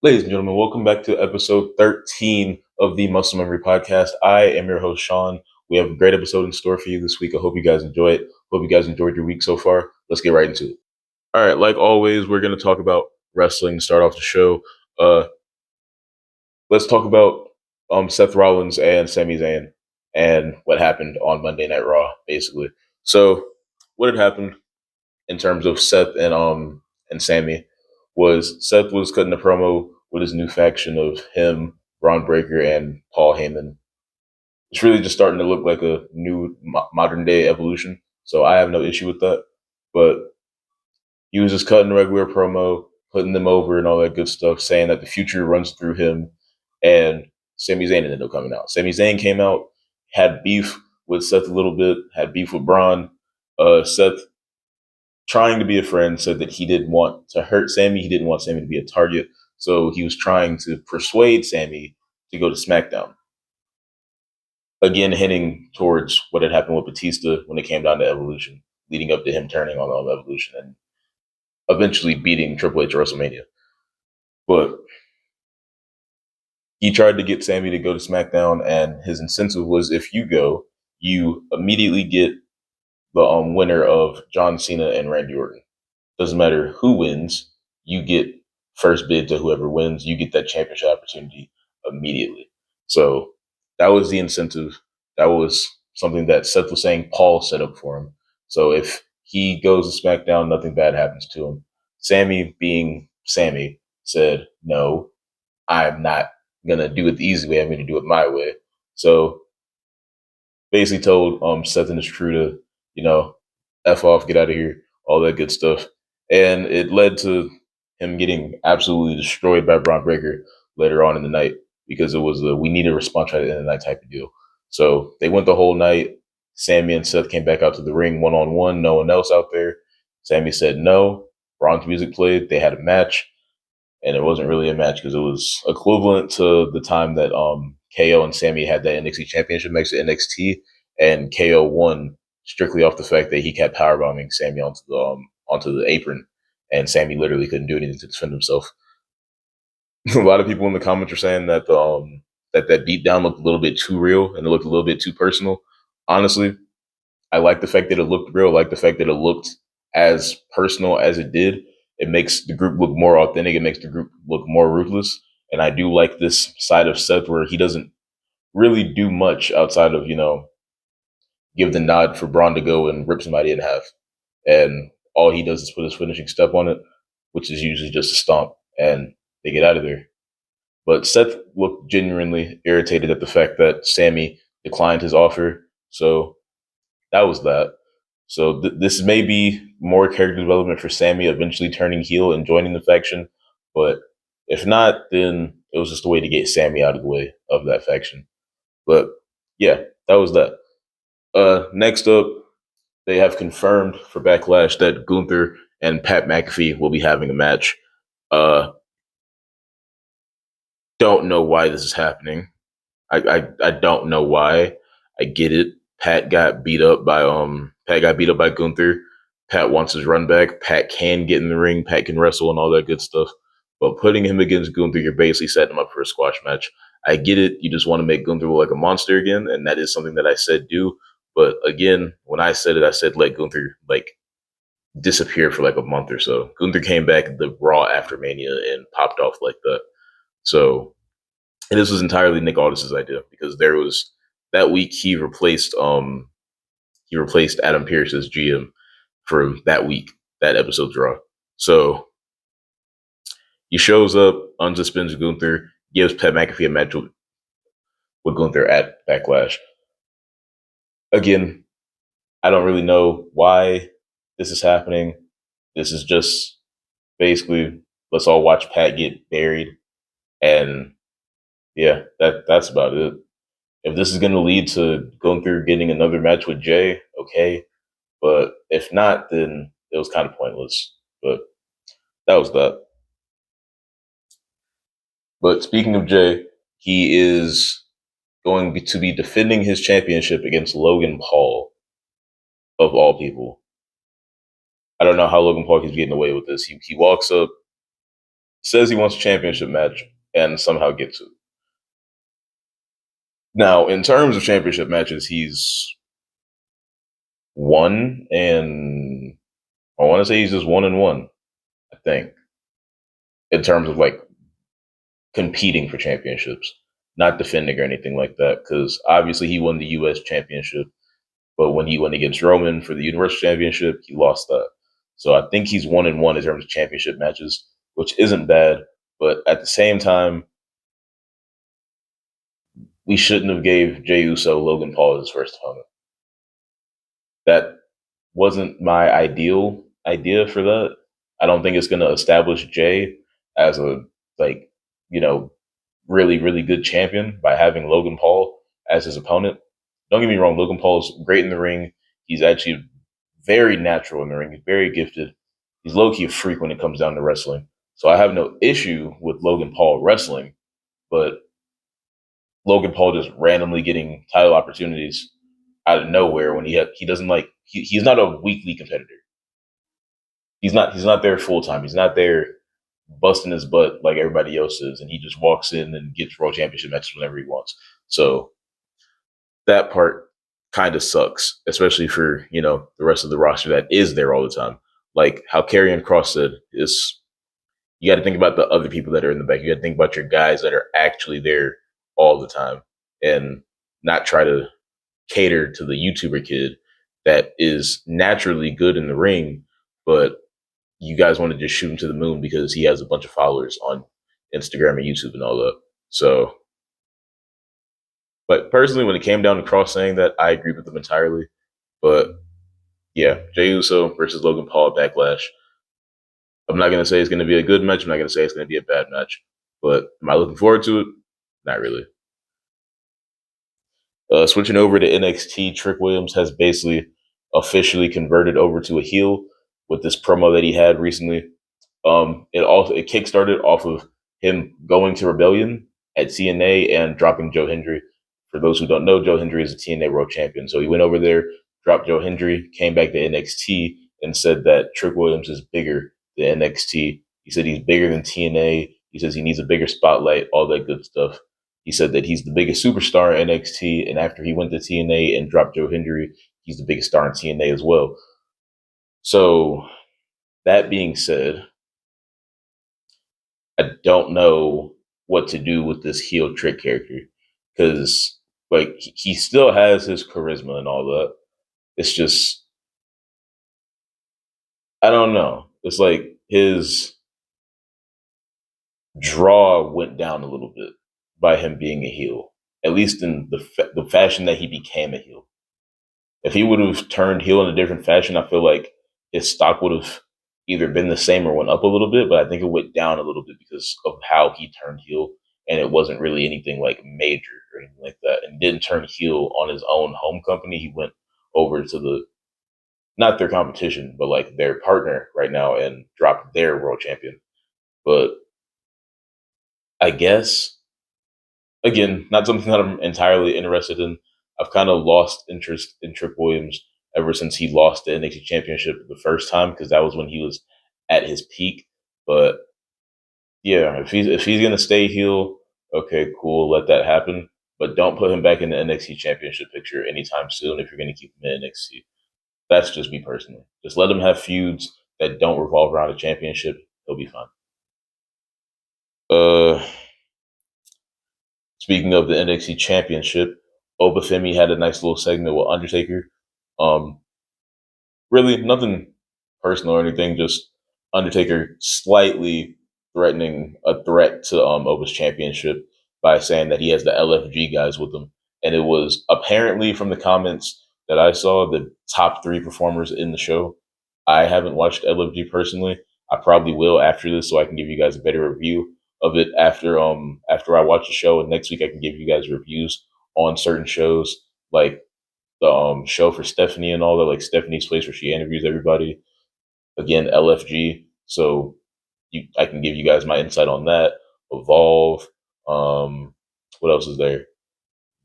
Ladies and gentlemen, welcome back to episode 13 of the Muscle Memory Podcast. I am your host, Sean. We have a great episode in store for you this week. I hope you guys enjoy it. Hope you guys enjoyed your week so far. Let's get right into it. All right, like always, we're going to talk about wrestling to start off the show. Uh, let's talk about Seth Rollins and Sami Zayn and what happened on Monday Night Raw, basically. So, what had happened in terms of Seth and Sammy was Seth was cutting a promo with his new faction of him, Braun Breaker, and Paul Heyman. It's really just starting to look like a new modern day evolution. So I have no issue with that. But he was just cutting a regular promo, putting them over and all that good stuff, saying that the future runs through him. And Sami Zayn ended up coming out. Sami Zayn came out, had beef with Seth a little bit, had beef with Braun. Seth, trying to be a friend, said that he didn't want to hurt Sammy. He didn't want Sammy to be a target. So he was trying to persuade Sammy to go to SmackDown. Again, hinting towards what had happened with Batista when it came down to Evolution, leading up to him turning on Evolution and eventually beating Triple H at WrestleMania. But he tried to get Sammy to go to SmackDown, and his incentive was if you go, you immediately get the winner of John Cena and Randy Orton. Doesn't matter who wins, you get first bid to whoever wins. You get that championship opportunity immediately. So that was the incentive. That was something that Seth was saying Paul set up for him. So if he goes to SmackDown, nothing bad happens to him. Sammy, being Sammy, said, "No, I'm not gonna do it the easy way. I'm gonna do it my way." So basically told Seth and his crew to, F off, get out of here, all that good stuff. And it led to him getting absolutely destroyed by Braun Breaker later on in the night because it was a we need a response right at the end of the night type of deal. So they went the whole night. Sammy and Seth came back out to the ring one on one, no one else out there. Sammy said no. Braun's music played. They had a match, and it wasn't really a match because it was equivalent to the time that KO and Sammy had that NXT Championship match at NXT, and KO won strictly off the fact that he kept powerbombing Sammy onto the apron, and Sammy literally couldn't do anything to defend himself. A lot of people in the comments are saying that that beatdown looked a little bit too real and it looked a little bit too personal. Honestly, I like the fact that it looked real. I like the fact that it looked as personal as it did. It makes the group look more authentic. It makes the group look more ruthless. And I do like this side of Seth where he doesn't really do much outside of, give the nod for Braun to go and rip somebody in half. And all he does is put his finishing step on it, which is usually just a stomp, and they get out of there. But Seth looked genuinely irritated at the fact that Sammy declined his offer. So that was that. So this may be more character development for Sammy eventually turning heel and joining the faction. But if not, then it was just a way to get Sammy out of the way of that faction. But yeah, that was that. Next up, they have confirmed for Backlash that Gunther and Pat McAfee will be having a match. Uh, don't know why this is happening. I don't know why. I get it. Pat got beat up by Gunther. Pat wants his run back. Pat can get in the ring. Pat can wrestle and all that good stuff. But putting him against Gunther, you're basically setting him up for a squash match. I get it. You just want to make Gunther look like a monster again, and that is something that I said do. But again, when I said it, I said let Gunther disappear for like a month or so. Gunther came back the Raw after Mania and popped off like that. So, and this was entirely Nick Aldis's idea because there was that week he replaced Adam Pearce as GM for that week, that episode's Raw. So he shows up, unsuspends Gunther, gives Pat McAfee a match with Gunther at Backlash. Again, I don't really know why this is happening. This is just basically let's all watch Pat get buried, and yeah, that's about it. If this is going to lead to Gunther getting another match with Jay, okay. But if not, then it was kind of pointless. But that was that. But speaking of Jay, he is going to be defending his championship against Logan Paul, of all people. I don't know how Logan Paul keeps getting away with this. He walks up, says he wants a championship match, and somehow gets it. Now, in terms of championship matches, he's won, and I want to say he's just 1-1. I think in terms of like competing for championships, not defending or anything like that. Because obviously he won the U.S. championship, but when he went against Roman for the Universal Championship, he lost that. So I think he's 1-1 in terms of championship matches, which isn't bad. But at the same time, we shouldn't have gave Jey Uso Logan Paul as his first opponent. That wasn't my ideal idea for that. I don't think it's going to establish Jey as a like you know really really good champion by having Logan Paul as his opponent. Don't get me wrong, Logan Paul's great in the ring. He's actually very natural in the ring. He's very gifted. He's low key a freak when it comes down to wrestling. So I have no issue with Logan Paul wrestling, but Logan Paul just randomly getting title opportunities out of nowhere when he doesn't like he's not a weekly competitor. He's not there full time. He's not there busting his butt like everybody else is, and he just walks in and gets world championship matches whenever he wants. So that part kind of sucks, especially for the rest of the roster that is there all the time. Like how Karrion Cross said, is you got to think about the other people that are in the back. You got to think about your guys that are actually there all the time, and not try to cater to the YouTuber kid that is naturally good in the ring, but you guys want to just shoot him to the moon because he has a bunch of followers on Instagram and YouTube and all that. So, but personally, when it came down to Cross saying that, I agree with them entirely. But yeah, Jey Uso versus Logan Paul Backlash. I'm not going to say it's going to be a good match. I'm not going to say it's going to be a bad match. But am I looking forward to it? Not really. Switching over to NXT, Trick Williams has basically officially converted over to a heel with this promo that he had recently. It kickstarted off of him going to Rebellion at TNA and dropping Joe Hendry. For those who don't know, Joe Hendry is a TNA World Champion. So he went over there, dropped Joe Hendry, came back to NXT, and said that Trick Williams is bigger than NXT. He said he's bigger than TNA. He says he needs a bigger spotlight, all that good stuff. He said that he's the biggest superstar in NXT, and after he went to TNA and dropped Joe Hendry, he's the biggest star in TNA as well. So that being said, I don't know what to do with this heel Trick character because like he still has his charisma and all that. It's just I don't know. It's like his draw went down a little bit by him being a heel, at least in the fashion that he became a heel. If he would have turned heel in a different fashion, I feel like his stock would have either been the same or went up a little bit, but I think it went down a little bit because of how he turned heel, and it wasn't really anything like major or anything like that, and didn't turn heel on his own home company. He went over to the not their competition, but like their partner right now and dropped their world champion. But I guess again, not something that I'm entirely interested in. I've kind of lost interest in Trick Williams ever since he lost the NXT Championship the first time because that was when he was at his peak. But yeah, if he's gonna stay heel, okay, cool, let that happen. But don't put him back in the NXT Championship picture anytime soon if you're gonna keep him in NXT. That's just me personally. Just let him have feuds that don't revolve around a championship. He'll be fine. Uh, Speaking of the NXT Championship, Obafemi had a nice little segment with Undertaker. Um, Really nothing personal or anything. Just Undertaker slightly threatening a threat to Oba's championship by saying that he has the LFG guys with him, and it was apparently from the comments that I saw the top three performers in the show. I haven't watched LFG personally. I probably will after this, so I can give you guys a better review of it after I watch the show, and next week I can give you guys reviews on certain shows like the show for Stephanie and all that, like Stephanie's Place where she interviews everybody. Again, LFG. So I can give you guys my insight on that. Evolve. What else is there?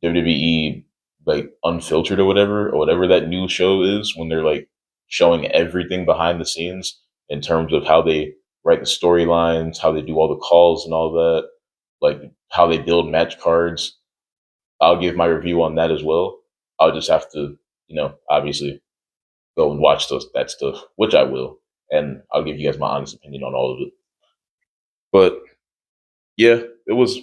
WWE like Unfiltered or whatever that new show is when they're like showing everything behind the scenes in terms of how they write the storylines, how they do all the calls and all that, like how they build match cards. I'll give my review on that as well. I'll just have to, obviously go and watch that stuff, which I will, and I'll give you guys my honest opinion on all of it. But yeah, it was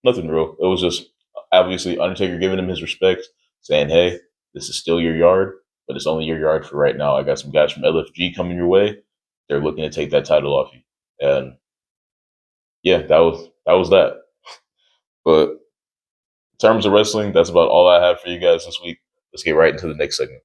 nothing real. It was just obviously Undertaker giving him his respect, saying, "Hey, this is still your yard, but it's only your yard for right now. I got some guys from LFG coming your way. They're looking to take that title off you." And yeah, that was that. But in terms of wrestling, that's about all I have for you guys this week. Let's get right into the next segment.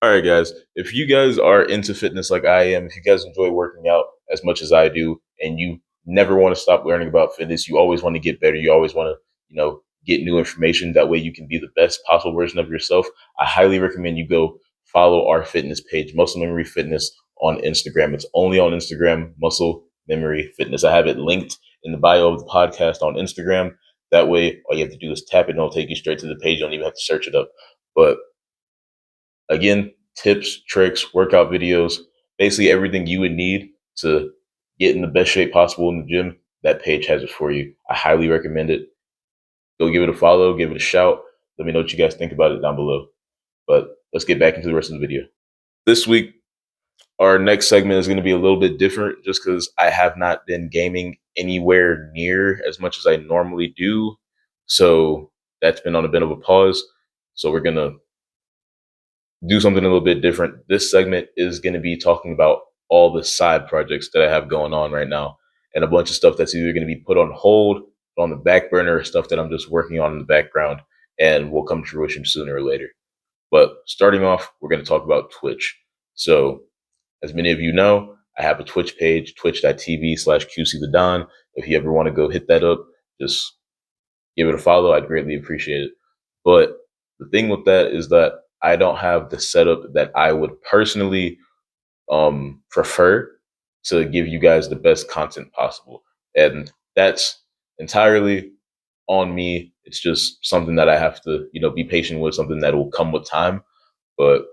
All right, guys. If you guys are into fitness like I am, if you guys enjoy working out as much as I do, and you never want to stop learning about fitness, you always want to get better. You always want to, get new information. That way you can be the best possible version of yourself. I highly recommend you go follow our fitness page, Muscle Memory Fitness on Instagram. It's only on Instagram, Muscle Memory Fitness. I have it linked in the bio of the podcast on Instagram. That way, all you have to do is tap it and it'll take you straight to the page. You don't even have to search it up. But again, tips, tricks, workout videos, basically everything you would need to get in the best shape possible in the gym. That page has it for you. I highly recommend it. Go give it a follow, give it a shout. Let me know what you guys think about it down below. But let's get back into the rest of the video. This week, our next segment is going to be a little bit different just because I have not been gaming anywhere near as much as I normally do. So that's been on a bit of a pause. So we're going to do something a little bit different. This segment is going to be talking about all the side projects that I have going on right now and a bunch of stuff that's either going to be put on hold, on the back burner, or stuff that I'm just working on in the background and will come to fruition sooner or later. But starting off, we're going to talk about Twitch. So as many of you know, I have a Twitch page, twitch.tv/QC the Don. If you ever want to go hit that up, just give it a follow. I'd greatly appreciate it. But the thing with that is that I don't have the setup that I would personally prefer to give you guys the best content possible. And that's entirely on me. It's just something that I have to, be patient with, something that will come with time. But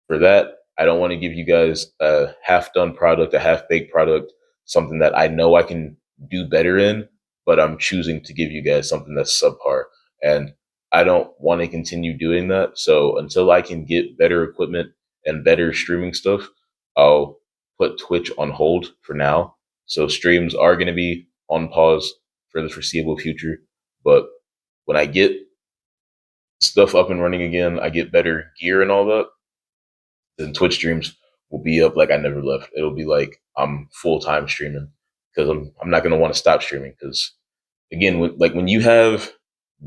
for that, I don't want to give you guys a half-done product, a half-baked product, something that I know I can do better in, but I'm choosing to give you guys something that's subpar. And I don't want to continue doing that. So until I can get better equipment and better streaming stuff, I'll put Twitch on hold for now. So streams are going to be on pause for the foreseeable future. But when I get stuff up and running again, I get better gear and all that, then Twitch streams will be up like I never left. It'll be like I'm full time streaming because I'm not gonna want to stop streaming because again, when you have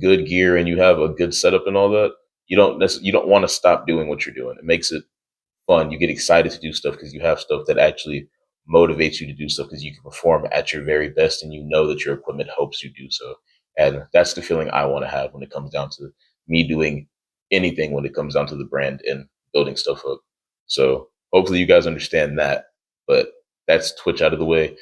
good gear and you have a good setup and all that, you don't want to stop doing what you're doing. It makes it fun. You get excited to do stuff because you have stuff that actually motivates you to do stuff because you can perform at your very best and you know that your equipment helps you do so. And that's the feeling I want to have when it comes down to me doing anything when it comes down to the brand and building stuff up. So hopefully you guys understand that. But that's Twitch out of the way.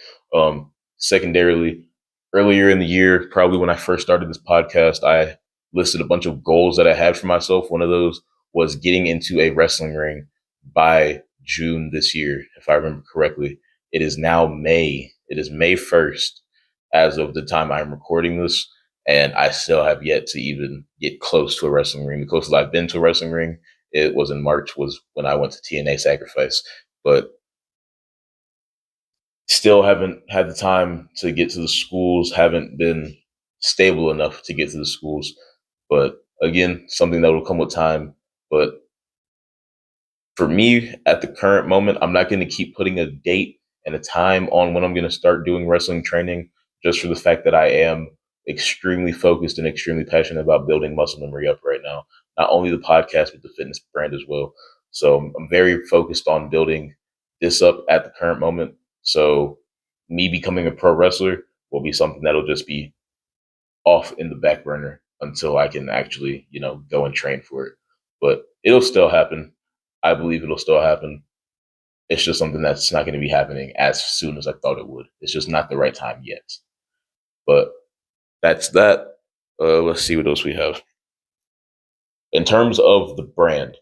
Secondarily, earlier in the year, probably when I first started this podcast, I listed a bunch of goals that I had for myself. One of those was getting into a wrestling ring by June this year, if I remember correctly. It is now May. It is May 1st as of the time I'm recording this. And I still have yet to even get close to a wrestling ring. The closest I've been to a wrestling ring, it was in March, was when I went to TNA Sacrifice. But still haven't had the time to get to the schools, haven't been stable enough to get to the schools. But again, something that will come with time. But for me, at the current moment, I'm not going to keep putting a date and a time on when I'm going to start doing wrestling training, just for the fact that I am extremely focused and extremely passionate about building muscle memory up right now. Not only the podcast, but the fitness brand as well. So I'm very focused on building this up at the current moment. So me becoming a pro wrestler will be something that'll just be off in the back burner until I can actually, go and train for it. But it'll still happen. I believe it'll still happen. It's just something that's not going to be happening as soon as I thought it would. It's just not the right time yet. But that's that. Let's see what else we have. In terms of the brand,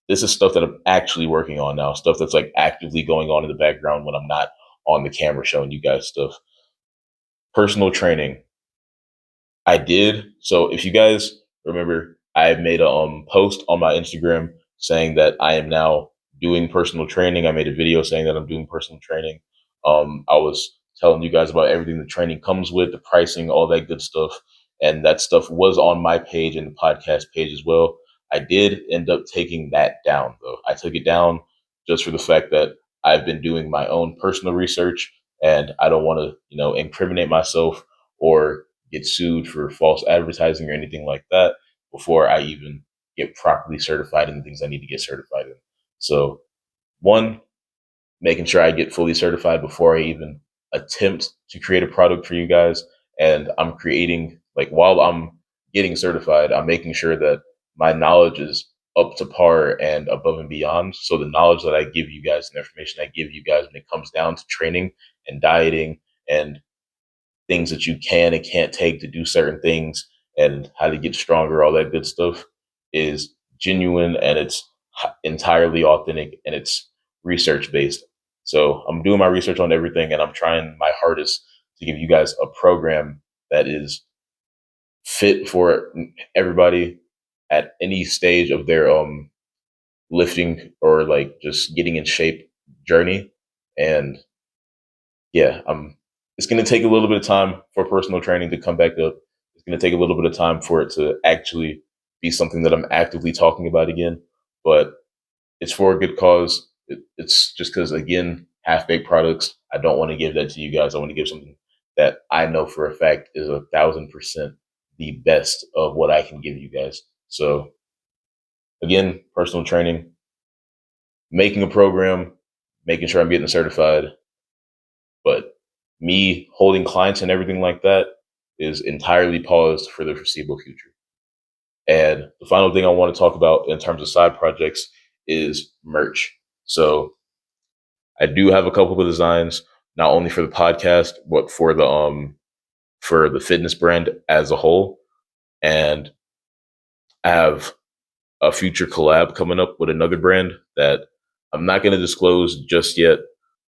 this is stuff that I'm actually working on now, stuff that's like actively going on in the background when I'm not on the camera showing you guys stuff. Personal training, I did. So if you guys remember, I made a post on my Instagram saying that I am now doing personal training. I made a video saying that I'm doing personal training. I was telling you guys about everything the training comes with, the pricing, all that good stuff. And that stuff was on my page and the podcast page as well. I did end up taking that down though. I took it down just for the fact that I've been doing my own personal research and I don't want to, incriminate myself or get sued for false advertising or anything like that before I even get properly certified in the things I need to get certified in. So, one, making sure I get fully certified before I even attempt to create a product for you guys. And I'm creating, like, while I'm getting certified, I'm making sure that my knowledge is up to par and above and beyond. So, the knowledge that I give you guys and the information I give you guys when it comes down to training and dieting and things that you can and can't take to do certain things and how to get stronger, all that good stuff is genuine and it's entirely authentic and it's research based. So I'm doing my research on everything and I'm trying my hardest to give you guys a program that is fit for everybody at any stage of their lifting or like just getting in shape journey. And yeah, it's going to take a little bit of time for personal training to come back up. It's going to take a little bit of time for it to actually be something that I'm actively talking about again, but it's for a good cause. It's just because, again, half baked products, I don't want to give that to you guys. I want to give something that I know for a fact is 1,000% the best of what I can give you guys. So, again, personal training, making a program, making sure I'm getting certified, but me holding clients and everything like that is entirely paused for the foreseeable future. And the final thing I want to talk about in terms of side projects is merch. So I do have a couple of designs, not only for the podcast, but for the fitness brand as a whole. And I have a future collab coming up with another brand that I'm not going to disclose just yet.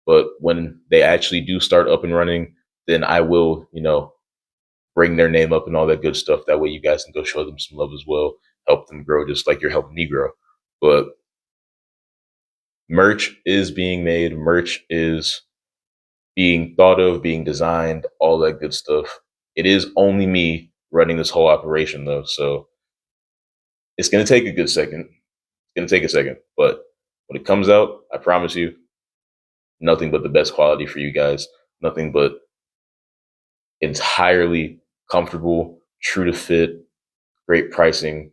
But when they actually do start up and running, then I will, bring their name up and all that good stuff. That way you guys can go show them some love as well, help them grow just like you're helping me grow. But merch is being made, merch is being thought of, being designed, all that good stuff. It is only me running this whole operation though. So it's going to take a good second. It's going to take a second. But when it comes out, I promise you, nothing but the best quality for you guys. Nothing but entirely comfortable, true to fit, great pricing,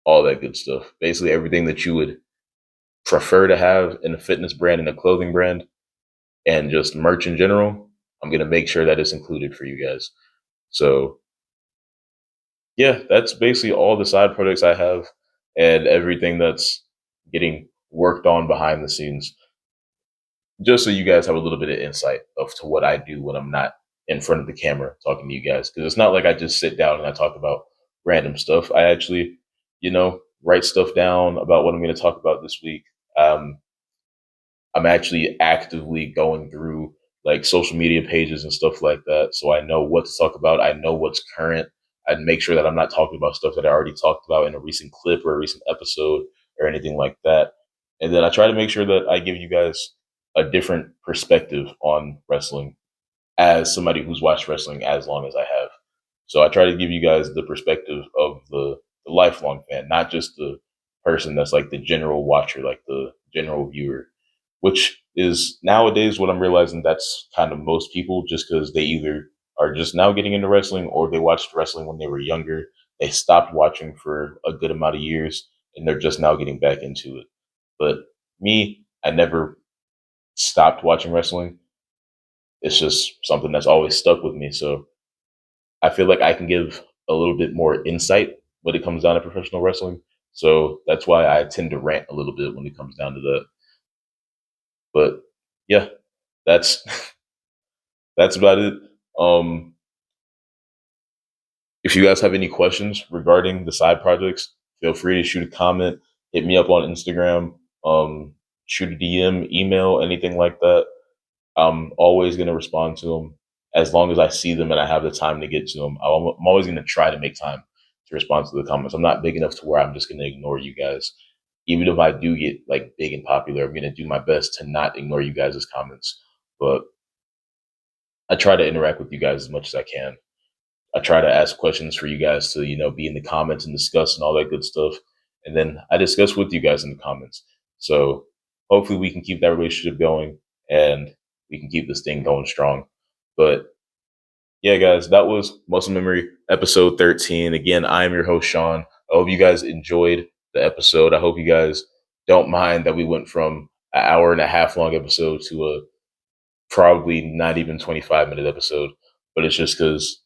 all that good stuff. Basically, everything that you would prefer to have in a fitness brand and a clothing brand and just merch in general, I'm going to make sure that it's included for you guys. So, yeah, that's basically all the side projects I have and everything that's getting worked on behind the scenes. Just so you guys have a little bit of insight of to what I do when I'm not in front of the camera talking to you guys. Because it's not like I just sit down and I talk about random stuff. I actually, write stuff down about what I'm going to talk about this week. Um, I'm actually actively going through like social media pages and stuff like that. So I know what to talk about. I know what's current. I make sure that I'm not talking about stuff that I already talked about in a recent clip or a recent episode or anything like that. And then I try to make sure that I give you guys a different perspective on wrestling as somebody who's watched wrestling as long as I have. So I try to give you guys the perspective of the lifelong fan, not just the person that's like the general watcher, like the general viewer, which is nowadays what I'm realizing that's kind of most people just because they either are just now getting into wrestling or they watched wrestling when they were younger. They stopped watching for a good amount of years and they're just now getting back into it. But me, I never stopped watching wrestling. It's just something that's always stuck with me. So I feel like I can give a little bit more insight when it comes down to professional wrestling. So that's why I tend to rant a little bit when it comes down to that. But yeah, that's that's about it. Um, if you guys have any questions regarding the side projects, feel free to shoot a comment, hit me up on Instagram, shoot a DM, email, anything like that. I'm always going to respond to them as long as I see them and I have the time to get to them. I'm always going to try to make time to respond to the comments. I'm not big enough to where I'm just going to ignore you guys. Even if I do get like big and popular, I'm going to do my best to not ignore you guys' comments. But I try to interact with you guys as much as I can. I try to ask questions for you guys to, be in the comments and discuss and all that good stuff. And then I discuss with you guys in the comments. So hopefully we can keep that relationship going and we can keep this thing going strong. But yeah, guys, that was Muscle Memory episode 13. Again, I am your host, Sean. I hope you guys enjoyed the episode. I hope you guys don't mind that we went from an hour and a half long episode to a probably not even 25-minute episode. But it's just because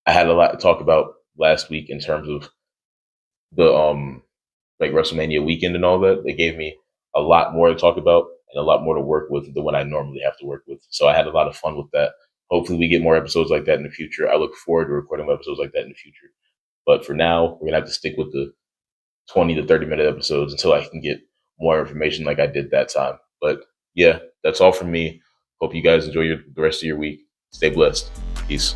I had a lot to talk about last week in terms of the like WrestleMania weekend and all that. They gave me a lot more to talk about and a lot more to work with than what I normally have to work with. So I had a lot of fun with that. Hopefully we get more episodes like that in the future. I look forward to recording episodes like that in the future. But for now, we're gonna have to stick with the 20 to 30-minute episodes until I can get more information like I did that time. But yeah, that's all from me. Hope you guys enjoy the rest of your week. Stay blessed. Peace.